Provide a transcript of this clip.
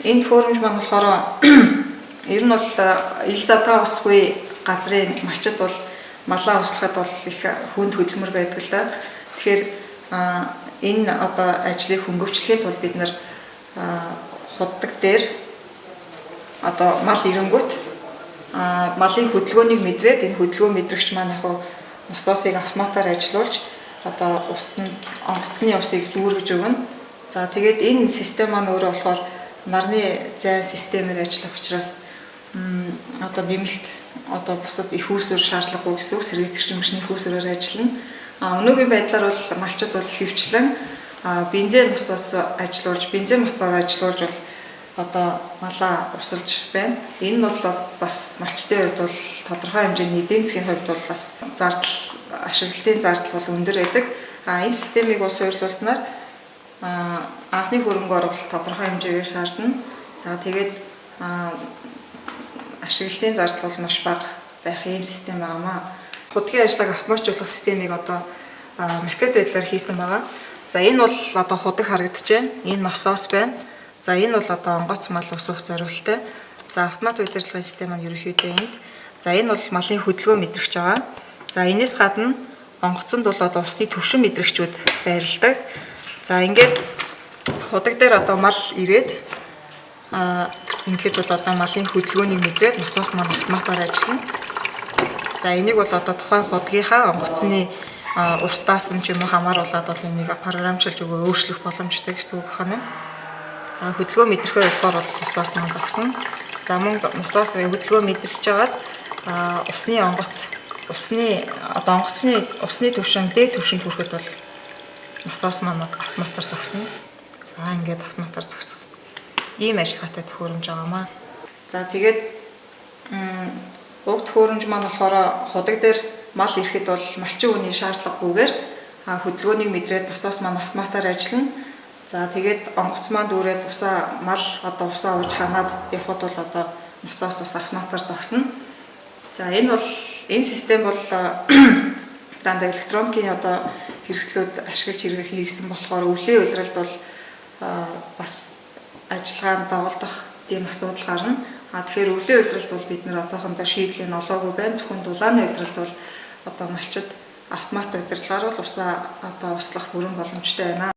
энэ төхөөрөмж маань болохоор ер нь бол ил задаа усгүй газрын малчид бол малаа услахад бол их хүнд хөдөлмөр байдаг л да. Тэгэхээр энэ одоо ажлыг хөнгөвчлөхийн тулд бид нар худдаг дээр одоо мал ирэнгүүт малын хөдөлгөөнийг мэдрээд энэ хөдөлгөөн мэдрэгч маань яг насосыг автоматар ажилуулж одоо онгоцны усыг дүүргэж өгнө. За тэгээд энэ систем маань өөрөө болохоор нарны зайн системээр ажиллах учраас одоо нэмэлт одоо бусад их үүсвэр шаардлагагүй гэсэн үг, сэргийгчийн машины их үүсвэрээр ажиллана. Өнөөгийн байдлаар бол малчид бол хөвчлэн бензин насос ажилуулж, бензин мотор ажилуулж бол одоо малаа усалж байна. Энэ нь бол бас малчдын хувьд бол тодорхой хэмжээний эдийн засгийн хувьд бол бас зардал, ашиглалтын зардал бол өндөр байдаг. Энэ системийг ус суйрлуулснаар анхны хөрөнгө оруулалт тодорхой хэмжээгээр шаардна. За тэгээд ашиглалтын зардал бол маш бага байх ийм систем байнамаа. Худгийн ажлыг автоматжуулах системийг одоо макет байдлаар хийсэн байгаа. За энэ бол одоо худаг харагдаж байна. Энэ насос байна. За энэ бол одоо онгоц мал усуух зориулттай. За автомат удирдлагын систем маань ерөнхийдөө энд. За энэ бол малын хөдөлгөөн мэдрэгч байгаа. За энэс гадна онгоцонд бол одоо усны түвшин мэдрэгчүүд байрладаг. За ингээд худаг дээр одоо мал ирээд ингээд бол одоо малын хөдөлгөөнийг мэдрээд насос маань автоматар ажиллана. За энийг бол одоо тухайн худгийнхаа онгоцны уртаас нь ч юм уу хамааруулаад бол энийг програмчилж өгөө өөрчлөх боломжтой гэсэн үг байна. За хөдөлгөөн мэдрэх болохоор бол насос маань зогсно. За мөн насос хөдөлгөөн мэдэрч жагаад усны онгоц, одоо онгоцны усны түвшин, дээд түвшинд хүрэхэд бол насос маань автоматар зогсно. За ингээд автоматар зогсох. Ийм ажиллагаатай төхөөрөмж байгаамаа. За тэгээд уг төхөөрөмж маань болохоор худаг дээр мал ирэхэд бол малчин хүний шаардлагагүйгээр хөдөлгөөнийг мэдрээд насос маань автоматар ажиллана. За тэгээд онгоц маань дүүрээд мал одоо усаа ууж ханаад явхад бол одоо насос бас автоматар зогсно. За энэ систем бол дандаа электроникийн одоо хэрэгслүүд ашиглаж хийгдсэн болохоор өвлийн улиралд бол бас ажиллагаанд доголдох тийм асуудал гарна. Тэгэхээр өвлийн улиралд бол бид нэр одоохондоо шийдлийг олоогүй байна. Зөвхөн дулааны улиралд бол одоо малчид автомат удирдлагаар бол усаа одоо услах бүрэн боломжтой байна.